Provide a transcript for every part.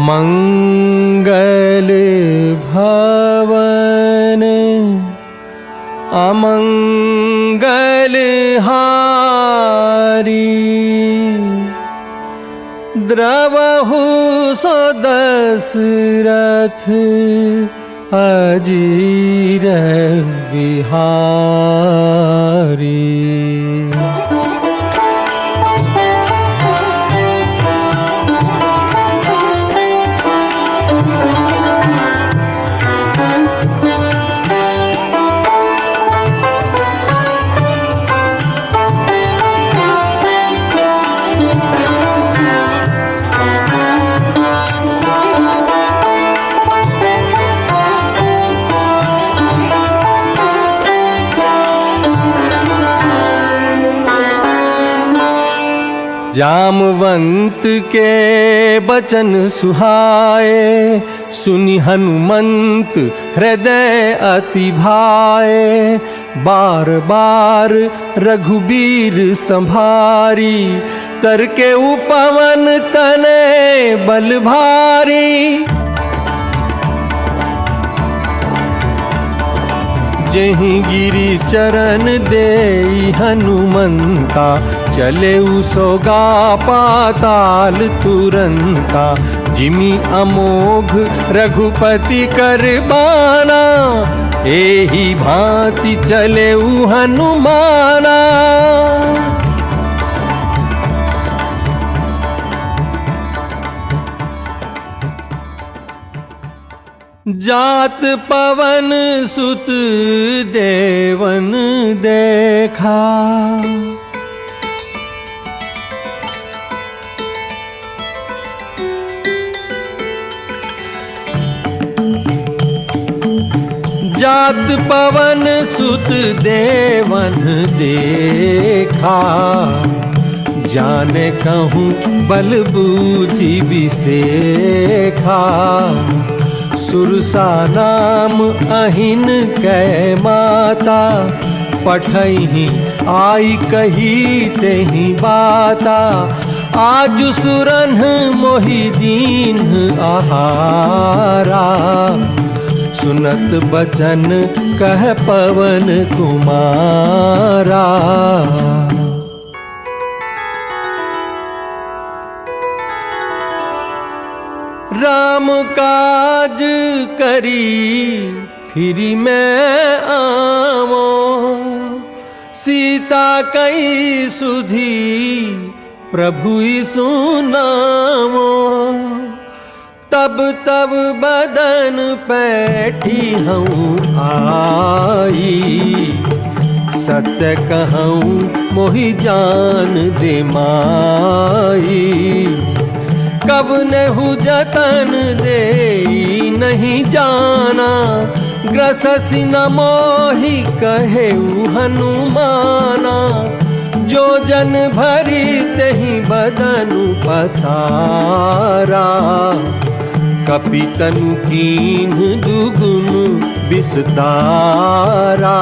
मंगल भवन अमंगल हारी, द्रवहु सो दशरथ अजीर बिहारी। जामवंत के बचन सुहाए, सुनि हनुमंत हृदय अति भाए। बार बार रघुबीर संभारी, करके उपवन तने बल भारी। जहीं गिरि चरण देई हनुमंता, चले उसोगा पाताल तुरंता। जिमि अमोघ रघुपति कर बाना, एही भांति चले उ हनुमाना। जात पवन सुत देवन देखा, जात पवन सुत देवन देखा। जाने कहूँ बल बुद्धि विसेखा, सुरसा नाम अहिन कै माता। पठही आई कही तेहि बाता, आज सुरन मोहि दीन आहारा। सुनत बचन कह पवन कुमारा, राम काज करी फिरि मैं आवो। सीता कई सुधी प्रभु सुनावो। तब तब बदन पैठी हूँ आई, सत्य कहूँ मोहि जान दे माई। कब नेहु जतन दे नहीं जाना, ग्रससि न मोहि कहेउ हनुमाना। जो जन भरी तेहि बदनु पसारा, कपितनु कीन्ह दुगुन विस्तारा।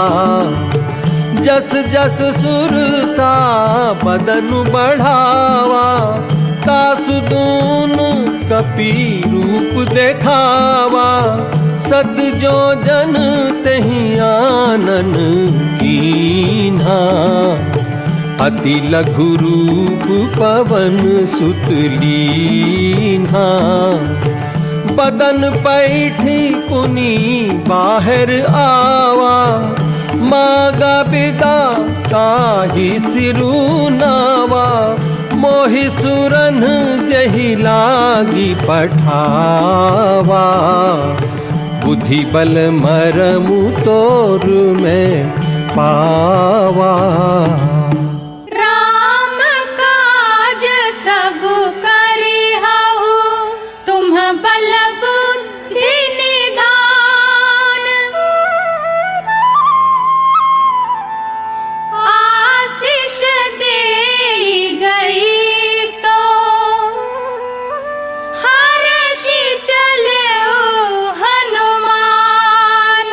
जस जस सुरसा बदनु बढ़ावा, तासु दूनु कपि रूप देखावा। सत जो जन तेहि आनन कीन्हा, अति लघु रूप पवन सुत लीन्हा। बदन पैठी पुनि बाहर आवा, मागा बिदा ताहि सिरु नावा। मोहि सुरन जहि लागी पठावा, बुद्धि बल मरमु तोर में पावा। राम काज सब करिहु, तुम बल बुद्धि निधान। आशीष दे गई सो, हर्षि चले हनुमान।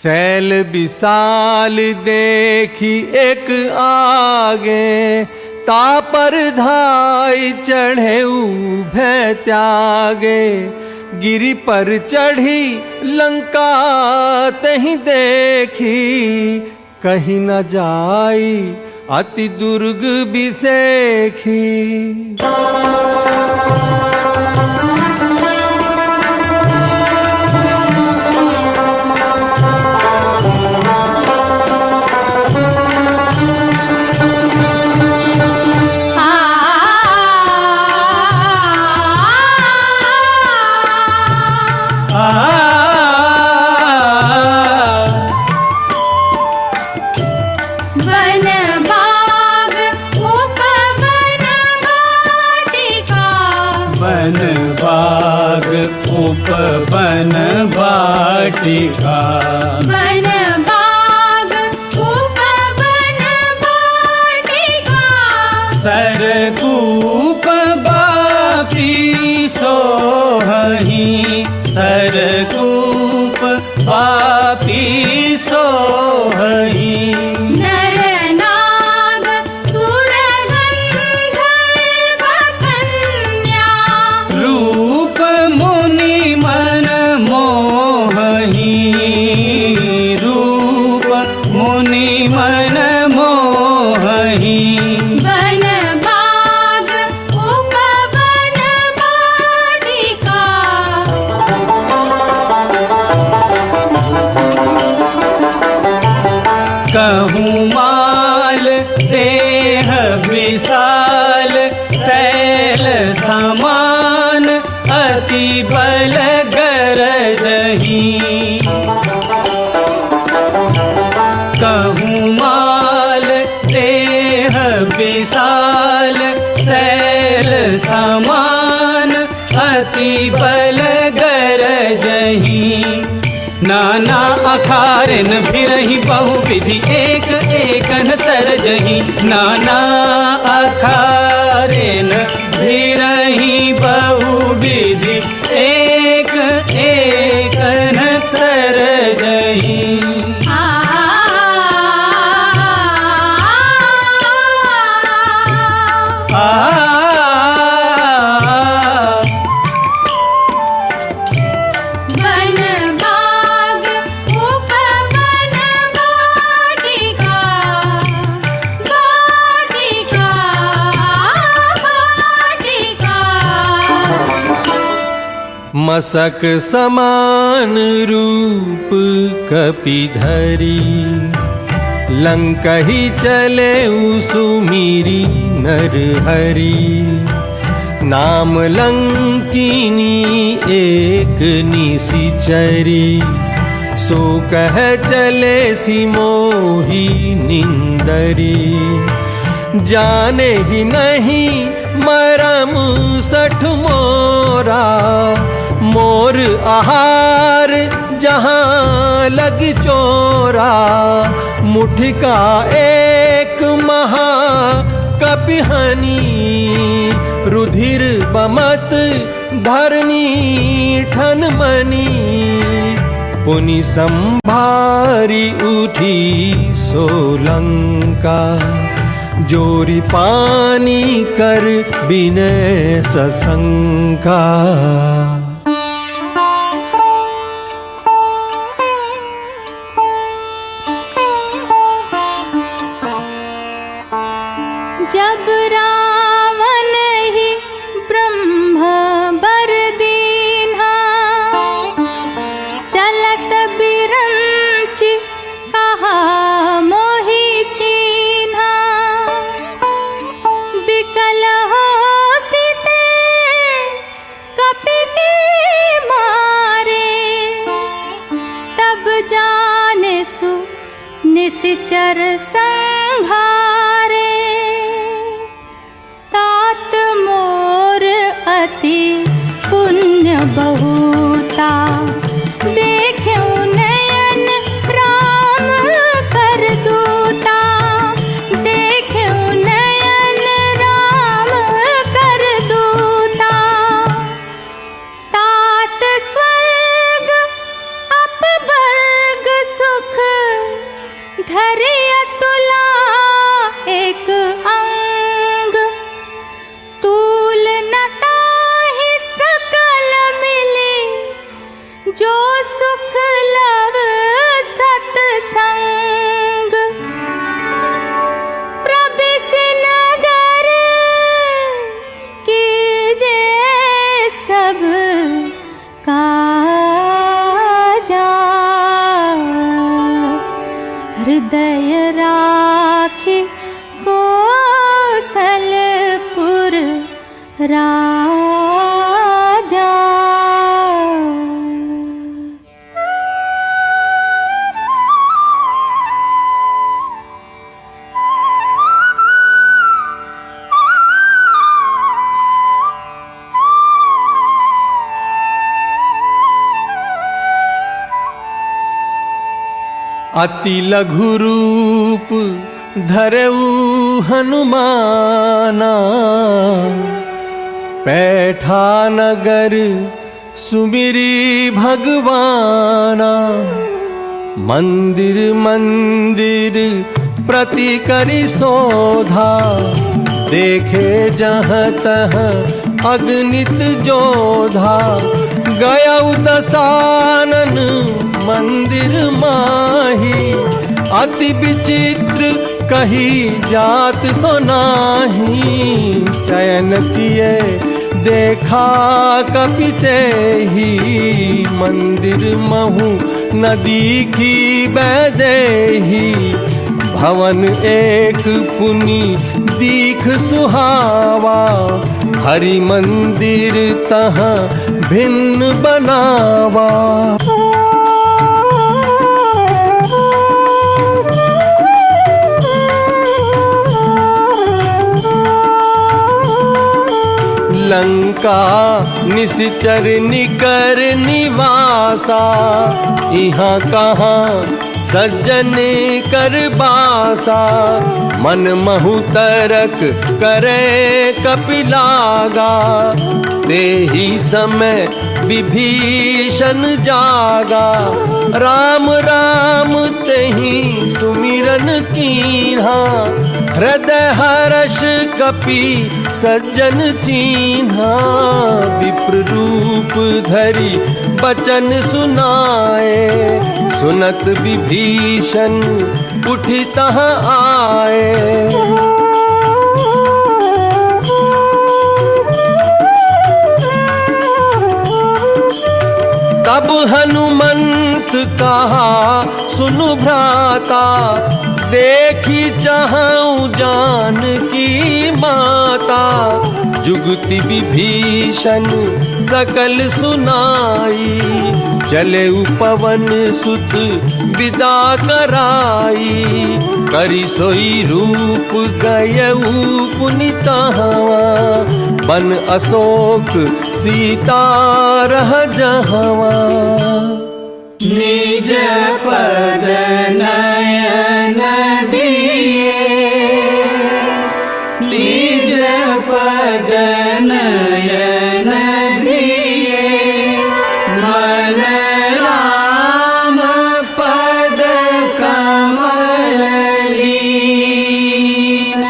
सैल विशाल देखी एक आगे, तापर धाई चढ़े भय त्यागे। गिरि पर चढ़ी लंका तहीं देखी, कहीं न जाई अति दुर्ग बिसेखी। उपवन वाटिका, वन बाग उपवन वाटिका। सरकूप बापी सोहहि, सरकूप बापी सोहहि। कहूँ माल देह विशाल, सैल समान अति बल गरजहि। कहूँ माल देह विशाल, सैल समान अति बल गरजहि। नाना अखारन भिरहि बहुविधि, एक एकन तरजहि। नाना अखारन भिरहि बहुविधि, एक एकन तरजहि। मसक समान रूप कपिधरी, लंकही चले सुमीरी नरहरि। नाम लंकिनी एक निशिचरी, सो कह चले सिमोही निंदरी। जाने ही नहीं मरम सठ मोरा, मोर आहार जहाँ लग चोरा। मुठिका एक महा कपिहनी, रुधिर बमत धरनी ठन मनी। पुनि संभारी उठी सोलंका, जोरी पानी कर बिनय सशंका। जब रावण ही ब्रह्म बर दीन्हा, चलत बिरंच कहा मोहि चीन्हा। बिकल हो सीते कपि के मारे, तब जाने सु निश्चर संहारे। राजा। अति लघु रूप धरऊ हनुमाना, पैठा नगर सुमिरी भगवाना। मंदिर मंदिर प्रति करि शोधा, देखे जहाँ तहाँ अगणित जोधा। गया दसानन मंदिर माही, अति विचित्र कही जात सुनाही। शयन किए देखा कपिते ही, मंदिर महु नदी की बैदेही। भवन एक पुनि दीख सुहावा, हरि मंदिर तहाँ भिन्न बनावा। लंका निश्चर निकर निवासा, यहाँ कहाँ सज्जन कर बासा। मन महु तरक करे कपिलागा, ते ही समय विभीषण जागा। राम राम तेहि सुमिरन कीन्हा, हृदय हर्ष कपि सज्जन चीन्हा। विप्र रूप धरि बचन सुनाए, सुनत विभीषण उठि तहाँ आए। तब हनुमंत कहा सुनु भ्राता, देखी चाहूं जानकी माता। जुगति विभीषण सकल सुनाई, चले पवन सुत विदा कराई। करि सोई रूप गयऊ पुनितहवा, बन अशोक सीता रह जहवा। निज पद नयन दिए, निज पद नयन दिए। मन राम पद कमल लीन,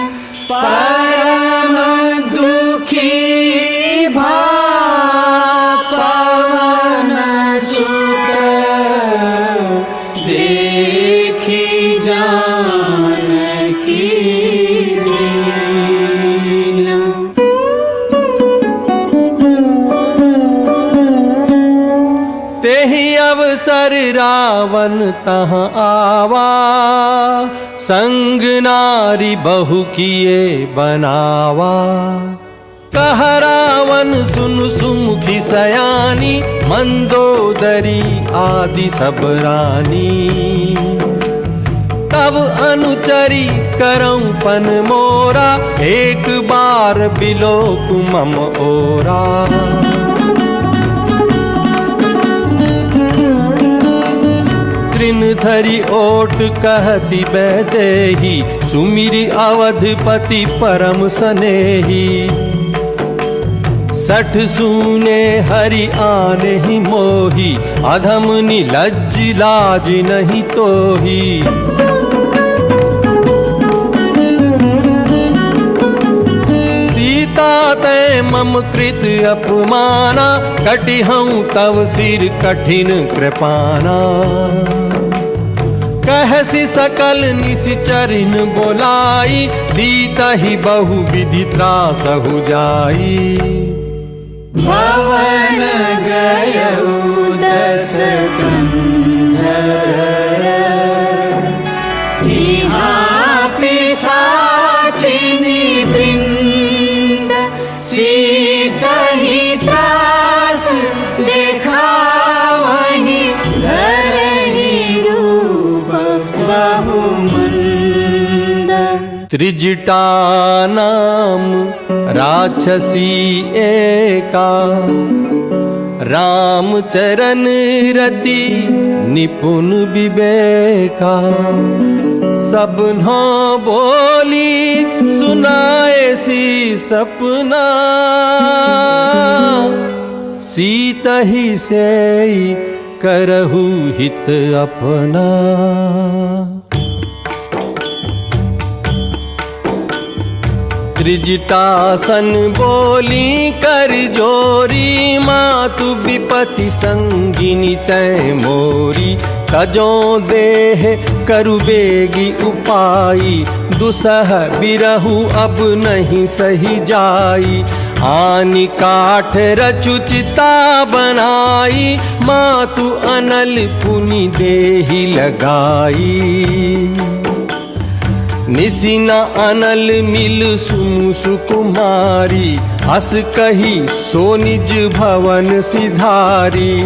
परम दुखी भा पवन सुत। देखी जानकी दीन। तेहि अवसर रावण तहाँ आवा, संग नारी बहु किए बनावा। कह रावण सुनु सुमुखी सयानी, मंदोदरी आदि सब रानी। तब अनुचरी करऊं पन मोरा, एक बार बिलोक मम ओरा। तृण धरि ओट कहती बैदेही, सुमिरि अवधपति परम सनेही। सठ सूने हरि आने ही मोही, अधम निलज्ज लाज नहीं तोही। सीता तै मम कृत अपमाना, कटिहऊं तव सिर कठिन कृपाना। कहसी सकल निश्चरिन बोलाई, सीता ही बहु विधि त्रासहु जाई। भवन गयऊ दस कंधर, यहाँ पिशाचिनी वृंद। सी त्रिजटा नाम राक्षसी एका, राम चरण रति निपुण विवेका। सबन्हों बोली सुनाए सी सपना, सीता ही से करहु हित अपना। त्रिजटासन बोली कर जोरी, मातु विपति संगिनी तै मोरी। तजों देह करु बेगी उपाई, दुसह बिरहु अब नहीं सही जाई। आनि काठ रचु चिता बनाई, मातु अनल पुनि देहि लगाई। निसिना अनल मिल सुकुमारी, अस कही सो निज भवन सिधारी।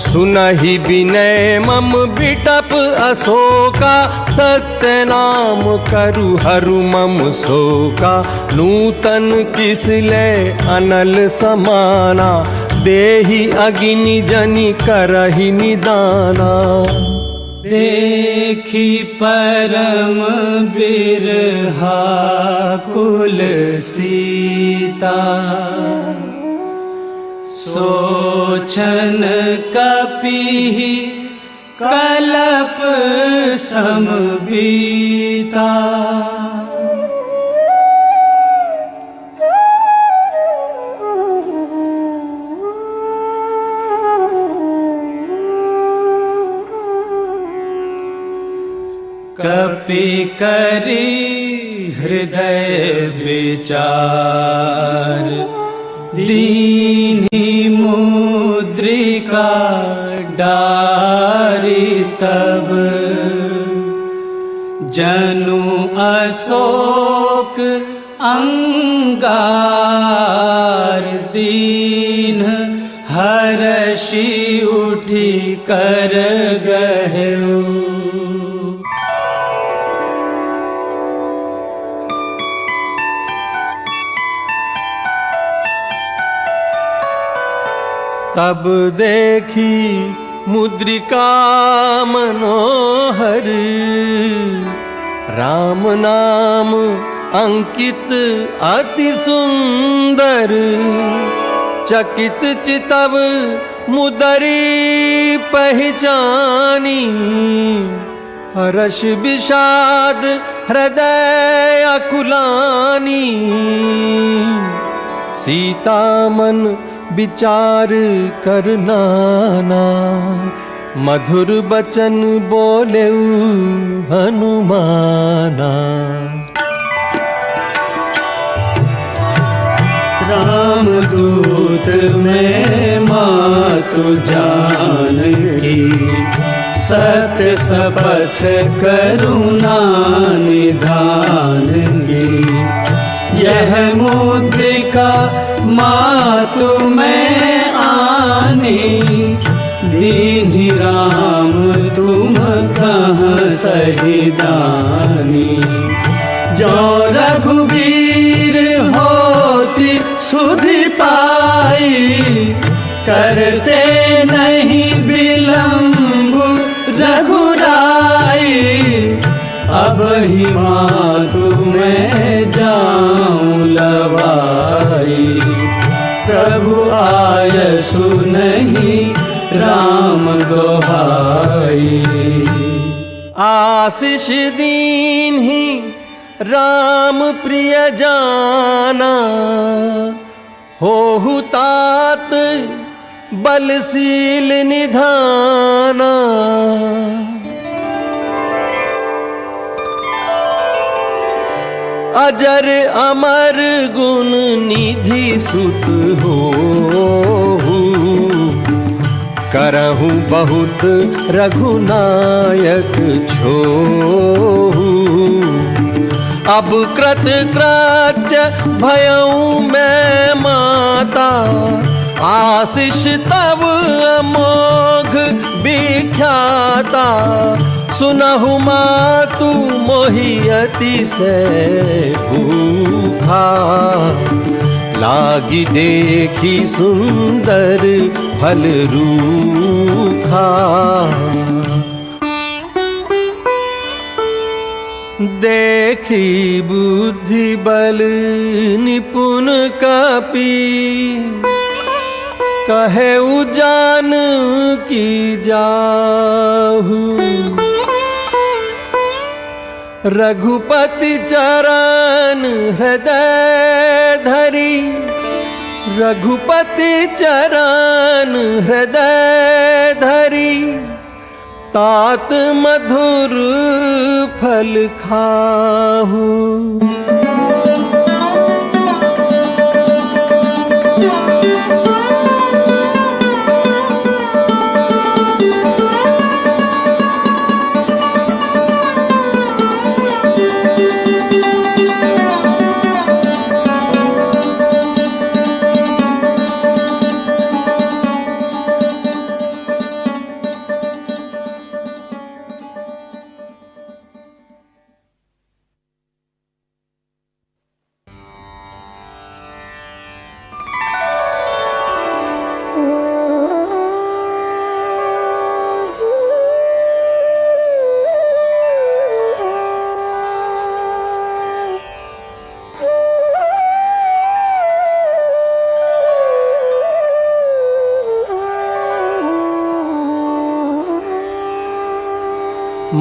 सुनहि विनय मम बिटप अशोका, सत्य नाम करु हरु मम शोका। नूतन किसले अनल समाना, देहि अग्नि जनि करहि निदाना। देखी परम बिरहा कुल सीता, सोचन कपि कलप समबीता। कपि करी हृदय विचार, दीन्ही मुद्रिका डारी। तब जनु अशोक अंगार, दीन हर्षि उठी कर गहु। तब देखी मुद्रिका मनोहर, राम नाम अंकित अति सुंदर। चकित चितव मुदरी पहचानी, हर्ष विषाद हृदय अकुलानी। सीता मन विचार कर नाना, मधुर बचन बोले हनुमाना। राम दूत में मातु जानकी, सत्य शपथ करुणा निधानगी। यह मुद्रिका मातु में आनी, दीन्ही राम तुम कहाँ सही दानी। जो रघुबीर होती सुधि पाई, करते नहीं विलम्ब रघुराई। अब ही मातु मैं जाऊं लवाई, प्रभु आयसु नहीं राम दोहाई। आशीष दीन्ही राम प्रिय जाना, होहु तात बलशील निधाना। अजर अमर गुण निधि सुत होहु, करहु बहुत रघुनायक छोहु। अब कृत कृत्य भयऊ मैं माता, आशीष तब अमोघ विख्याता। सुनहु मातु मोहियति से भूखा, लागी देखी सुंदर फल रूखा। देखी बुद्धि बल निपुण कपि, कहे उजान की जाहू। रघुपति चरण हृदय धरी, रघुपति चरण हृदय धरी, तात मधुर फल खाहू।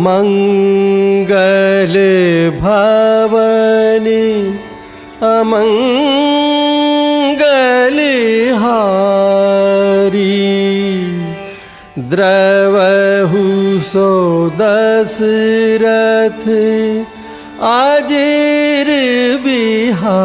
मंगल भवन अमंगल हारी, द्रवहु सो दशरथ अजेर बिहारी।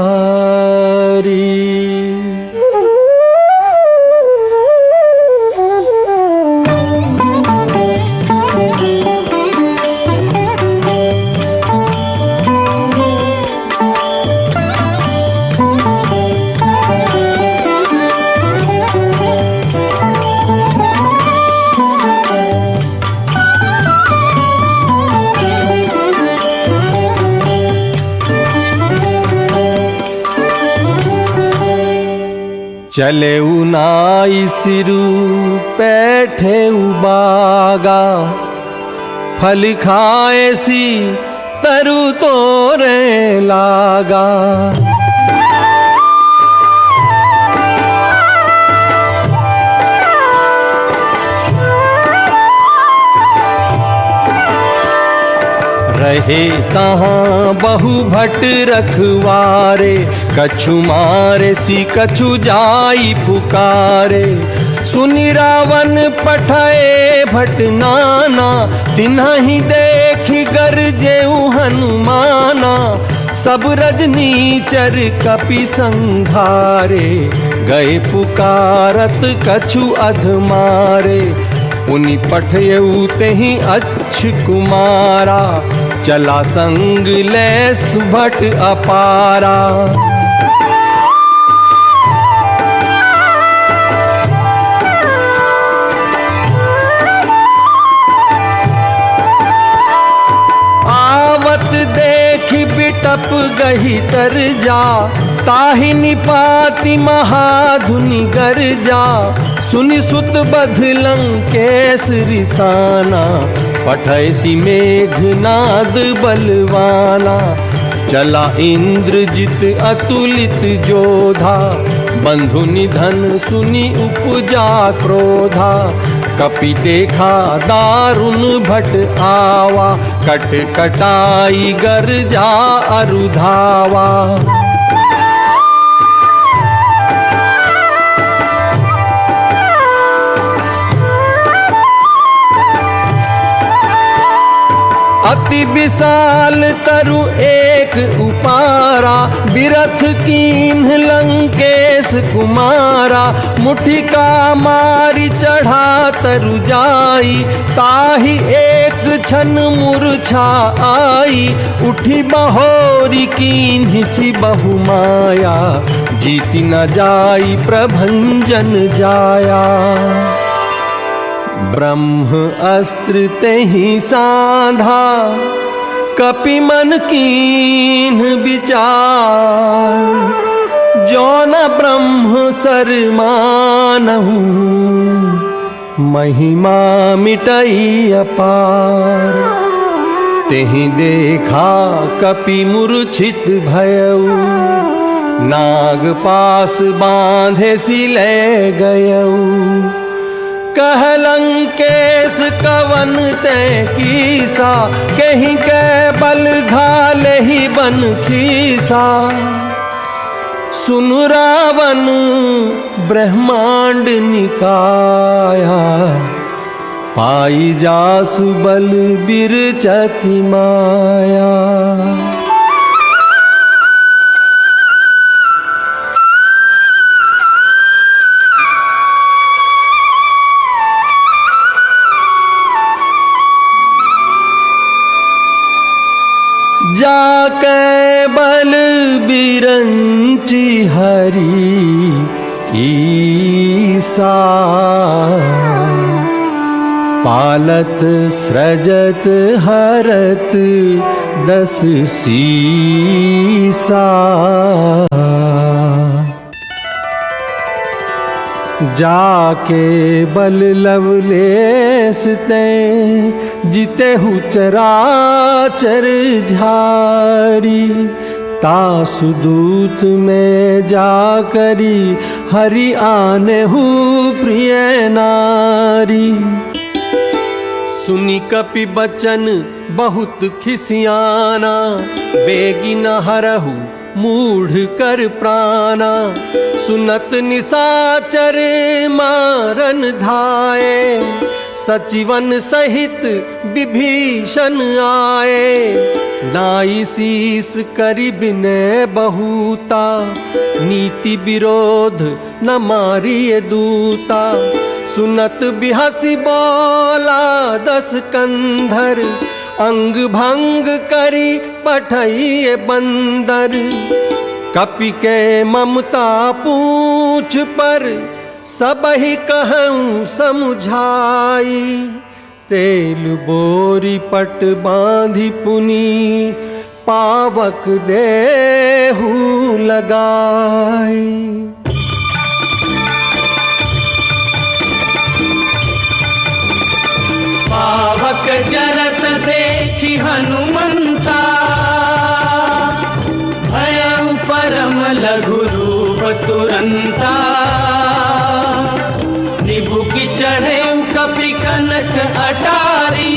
चले उनाई सिरु बैठे बागा, फल खाए सी तरु तोरे लागा। रहे तहाँ बहु भट रखवारे, कछु मारे सी कछु जाई पुकारे। सुनि रावण पठाए भट नाना, तिन्हि देख गरजेउ हनुमाना। सब रजनीचर कपि संघारे, गए पुकारत कछु अधमारे। उनि पठयऊ तेहि अच्छ कुमारा, चला संग ले सुभट अपारा। आवत देखि बिटप गही तर जा, ताहि निपाति महाधुनि गर्जा। सुनि सुत बध लंकेश रिसाना, पठैसी मेघनाद बलवाना। चला इंद्रजित अतुलित जोधा, बंधु निधन सुनि उपजा क्रोधा। कपि देखा दारुण भट आवा, कट कटाई गर्जा अरुधावा। अति विशाल तरु एक उपारा, बिरथ कीन्ह लंकेश कुमारा। मुठिका मारी चढ़ा तरु जाई, ताहि एक छन मूर्छा आई। उठी बहोरी कीन्हि सी बहु माया, जीति न जाई प्रभंजन जाया। ब्रह्म अस्त्र तेहि साधा, कपि मन कीन्ह विचार। जो न ब्रह्म सर मानहु, महिमा मिटई अपार। तेहि देखा कपि मूर्छित भयउ, नाग पास बांधे सिले गयउ। कह लंकेश कवन ते कीसा, कहीं के बल घाले ही बन खीसा। सुन रावण ब्रह्मांड निकाया, पाई जासु बल बिरचति माया। जाके बल बिरंची हरि ईसा, पालत सृजत हरत दस सीसा। जाके बल लवलेस ते, जितेहु चराचर झारी। तासु दूत में जाकरी, हरि आनेहु प्रिय नारी। सुनी कपि बचन बहुत खिसियाना, बेगी न हरहु मूढ़ कर प्राणा। सुनत निशाचर मारन धाये, सचिवन सहित विभीषण आए। नाई शीस करि बिनय बहुता, नीति विरोध न मारिय दूता। सुनत बिहसी बोला दस कंधर, अंग भंग करी पठइए बंदर। कपि के ममता पूछ पर, सबहि कहूँ समुझाई। तेल बोरी पट बांधि पुनी, पावक देहु लगाई। पावक जरत देखी हनुमंता, भयउ परम लघु रूप तुरंता। निबुकि चढ़े कपि कनक अटारी,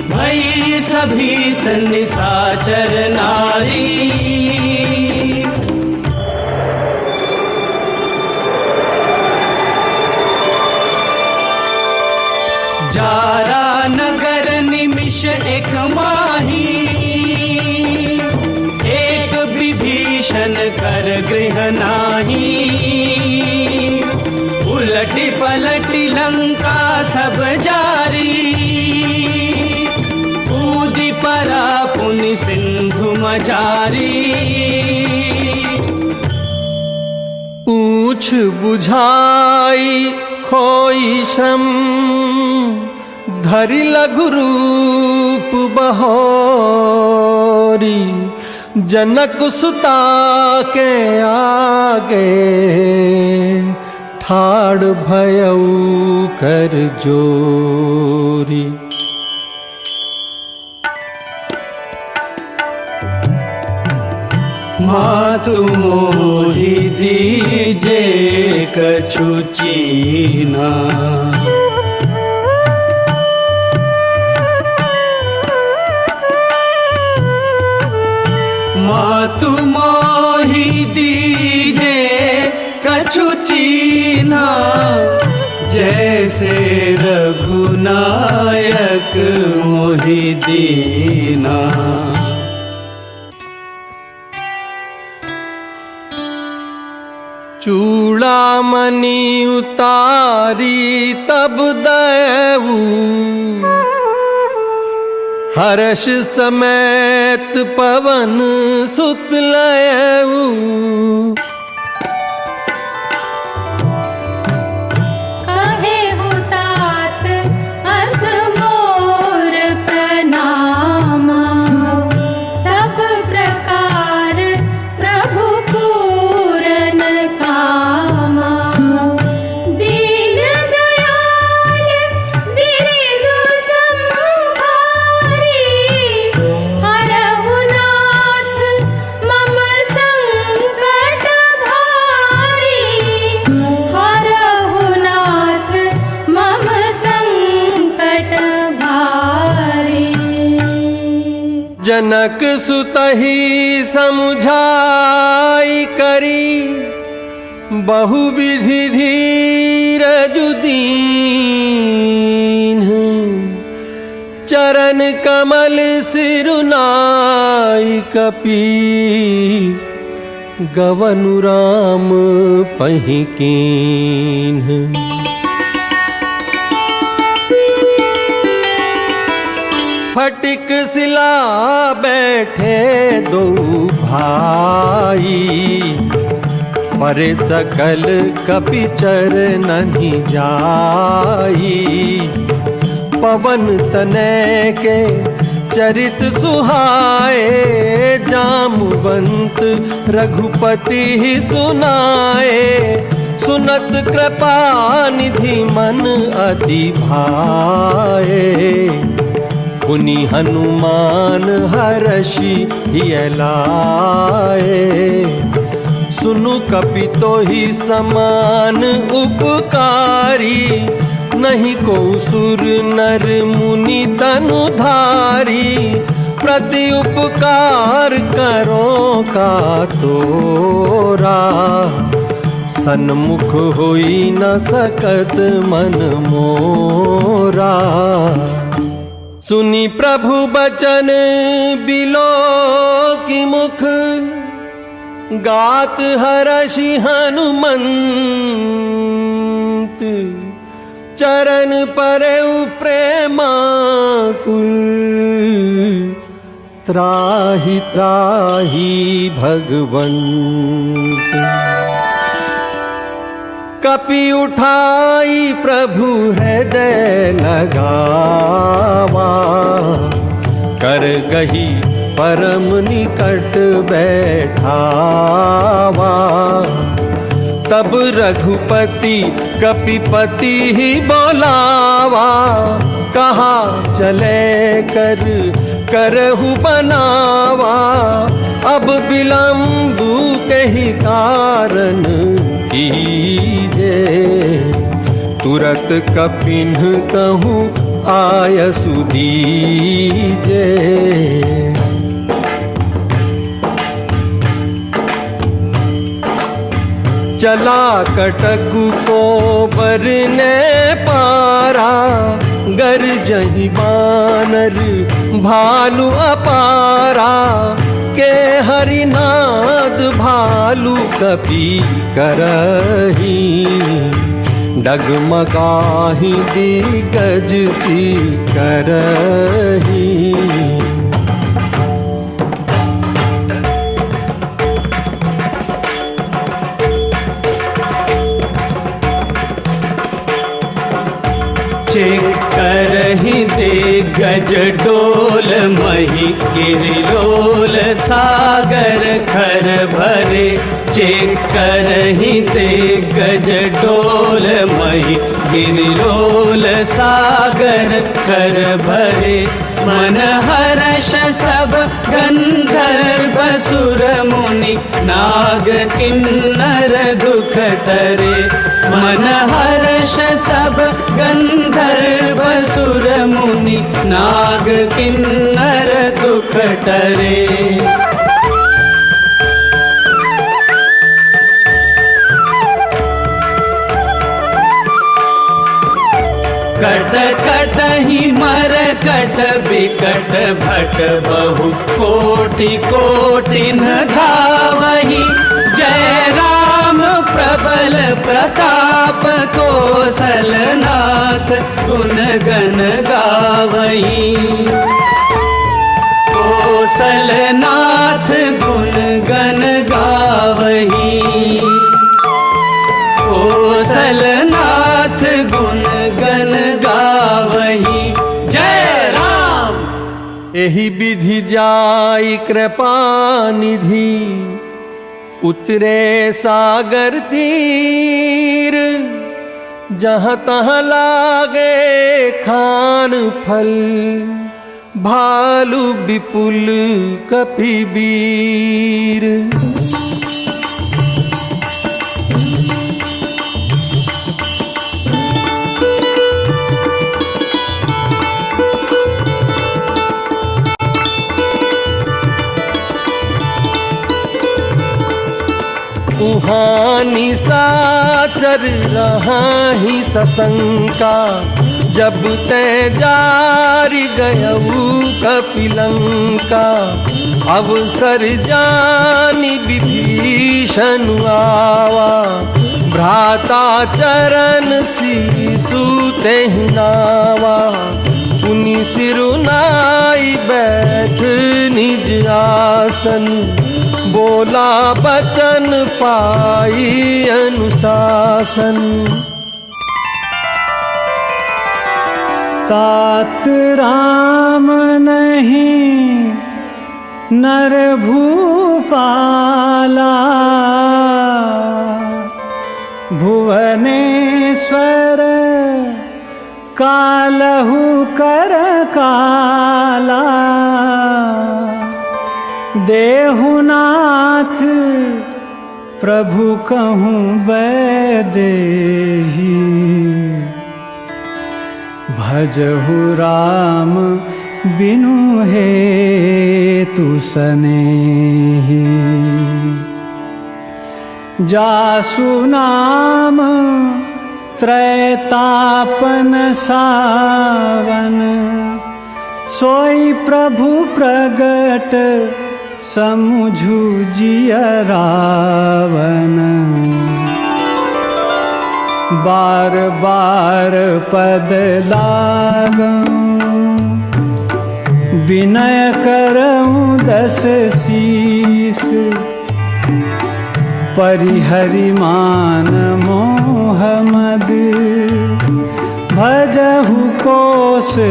भई सभीत निशाचर नारी। जारा नगर निमिष एक माही, एक विभीषण कर गृह नाही। उलटी पलटी लंका सब जारी, कूदी परा पुनि सिंधु मजारी। पूछ बुझाई खोई श्रम, धरि लघु रूप बहोरी। जनक सुता के आगे, ठाड़ भयउ कर जोरी। मातु मोहि दीजे कछु चीना, मातु मोहि दीजे कछु चीना। जैसे रघुनायक मोहि दीना। चूड़ामणि उतारी तब देऊ, हर्ष समेत पवन सुत लयऊ। कहे हूँ जनक सुतहि समुझाई करी, बहुविधि धीरजु दीन्ह। चरण कमल सिरुनाई कपि, गवनु राम पहि कीन्ह। फटिक सिला बैठे दो भाई, परे सकल कपि चरनहि जाई। पवन तनय के चरित सुहाए, जामवंत रघुपति ही सुनाए। सुनत कृपा निधि मन अति भाए, पुनि हनुमान हर्षि हिय लाए। सुनु कपि तोहि समान उपकारी, नहीं को सुर नर मुनि तनुधारी। प्रति उपकार करो का तोरा, सन्मुख होई न सकत मन मोरा। सुनी प्रभु बचन बिलो की मुख, गात हर्षि हनुमंत। चरण परउ प्रेमाकुल, त्राहि त्राहि भगवंत। कपि उठाई प्रभु हृदय लगावा, कर गही परम निकट बैठावा। तब रघुपति कपिपति ही बोलावा, कहा चले कर करहु बनावा। अब विलंबु कही कारण कीजे, तुरत कपिन्ह कहूँ आयसु दीजे। चला कटकु को बरने पारा, गरजहि बानर भालु अपारा। के हरिनाद भालु कपि करही, डगमगाहि दिग्गज करही। करहि दिग्गज डोल मही, गिरिलोल सागर खर भरे। करहि दिग्गज डोल मही, गिरिलोल सागर खर भरे। मन हर्ष सब गंधर्व सुर मुनि, नाग किन्नर दुख टरे। मन हर्ष सब गंधर्व सुर मुनि, नाग किन्नर दुख टरे। कट कट ही मर कट बिकट भट, बहु कोटि कोटि न धावहि। जय राम प्रबल प्रताप, कौशलनाथ गुण गण गावहि। कौशलनाथ गुण गण गावहि। कौशलनाथ गुण गण गावहि। जय राम। एहि विधि जाई कृपा निधि, उतरे सागर तीर। जहाँ तहाँ लागे खान फल, भालु विपुल कपिवीर। उहानी साचर रहाही सशंका, जब ते जारी गयऊ कपिलंका। अवसर जानी विभीषण आवा, भ्राता चरण शीसु तेहि नावा। पुनि सिरुनाई बैठ निज आसन, बोला बचन पाई अनुशासन। तात राम नहीं नर भूपाला, भुवनेश्वर कालहु कर काला। देहुनाथ प्रभु कहूँ बैदेही, भजहु राम बिनु हेतु सनेही। जासु नाम त्रैतापन सावन, सोई प्रभु प्रगट समुझु जिय रावण। बार बार पद लागूं, विनय करऊं दस शीस। परिहरि मान मोह मद, भजहु कौशलाधीश।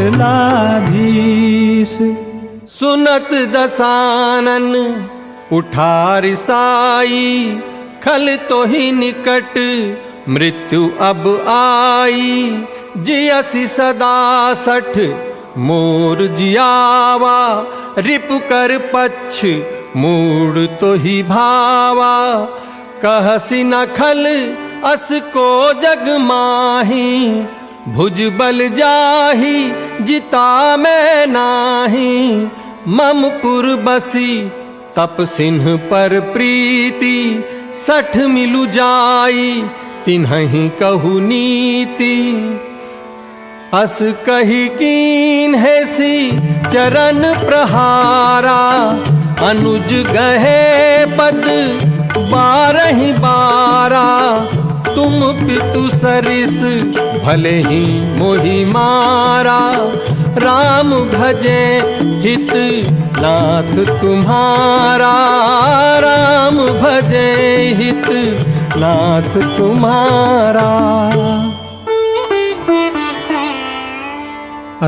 सुनत दसानन उठार साई, खल तो ही निकट मृत्यु अब आई। जियसि सदा 60 मोर जियावा, रिप कर पक्ष मूड तो ही भावा। कहसि न खल अस को जग माही, भुज बल जाही जिता मैं नाही। मम पुर बसी तप सिंह पर प्रीति, 60 मिलु जाई तिन्हि कहु नीति। अस कही कीन है सी चरण प्रहारा, अनुज गहे पद 12 बारा। तुम पितु सरिस भले ही मोहि मारा, राम भजे हित नाथ तुम्हारा। राम भजे हित नाथ तुम्हारा।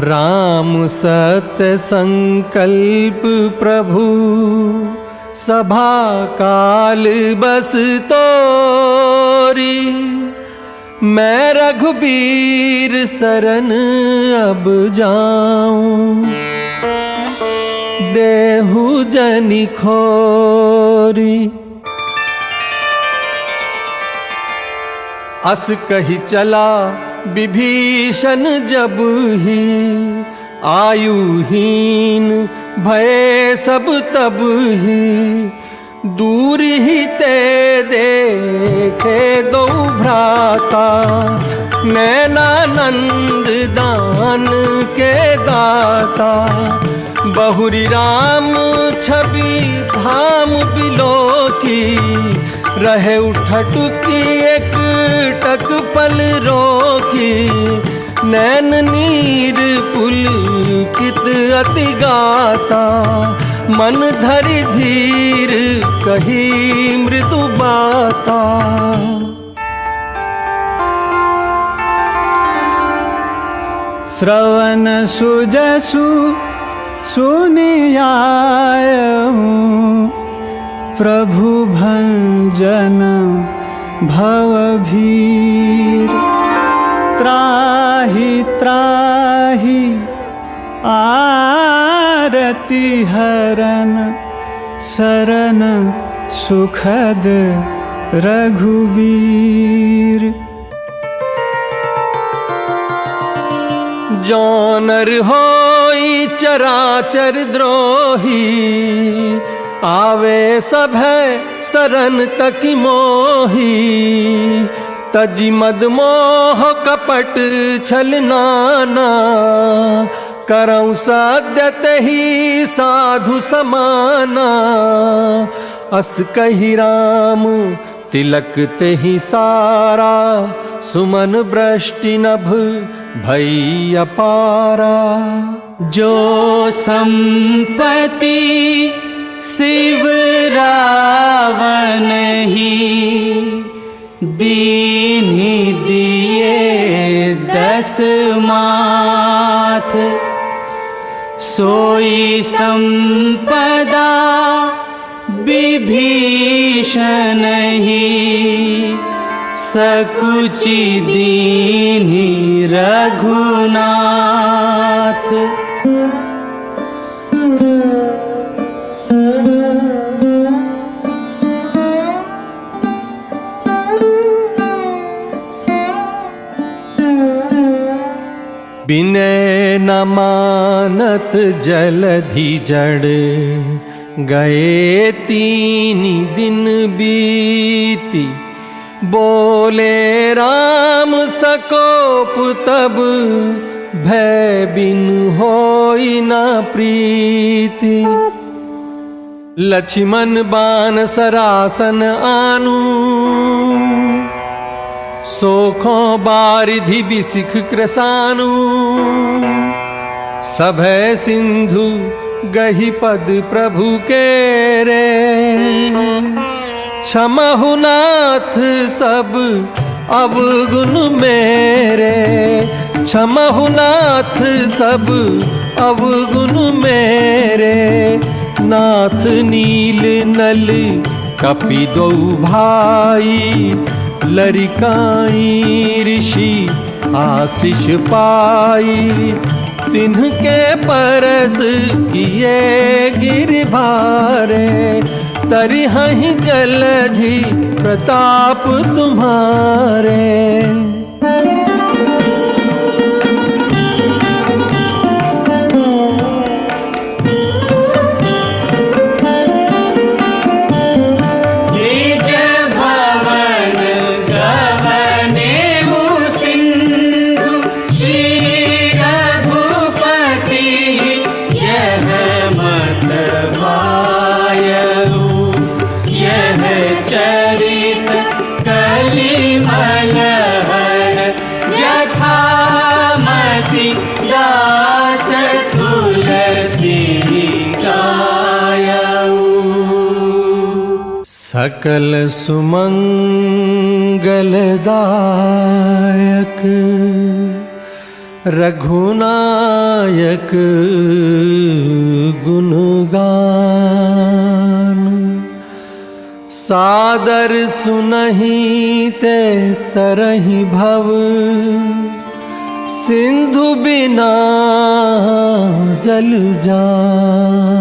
राम सत्य संकल्प प्रभु, सभा काल बस तोरी। मैं रघुबीर शरण अब जाऊं, देहु जनि खोरी। अस कही चला विभीषण जब ही, आयुहीन भय सब तब ही। दूर ही ते देखे दो भ्राता, नैनानंद दान के दाता। बहुरी राम छवि धाम बिलोकी, रहे उठटुकी एक टक पल रोकी। नैन नीर पुलकित अति गाता, मन धरि धीर कही मृदु बाता। श्रवण सुजसु सुनियायऊं, प्रभु भंजन भवभीर। त्राहि त्राहि आरती हरन, शरण सुखद रघुबीर। जौनर होई चराचर द्रोही, आवे सभै सरन तकी मोही, तजी मद मोह कपट छल नाना, करऊँ सद्य तेहि साधु समाना, अस कही राम तिलक तेहि सारा, सुमन वृष्टि नभ भई अपारा। जो संपत्ति शिव रावण ही, दीन्हि दिए 10 माथ, सोई संपदा विभीषण ही, सकुचि दीन्हि रघुनाथ। बिनय न मानत जलधि जड़, गए 3 दिन बीती, बोले राम सकोप तब, भय बिन होई न प्रीति। लक्ष्मण बान सरासन आनु, सोखों बारिधि बिसिख कृसानु, सभय सिंधु गही पद प्रभु के रे। क्षमहु नाथ सब अवगुण मेरे, क्षमहु नाथ सब अवगुण मेरे। नाथ नील नल कपि दो भाई, लरिकाई ऋषि आशीष पाई। तिन्हके परस किए गिरभारे, तरिहहि जलधि प्रताप तुम्हारे। सकल सुमंगलदायक रघुनायक गुणगान। सादर सुनहि ते तरहि भव, सिंधु बिना जल जान।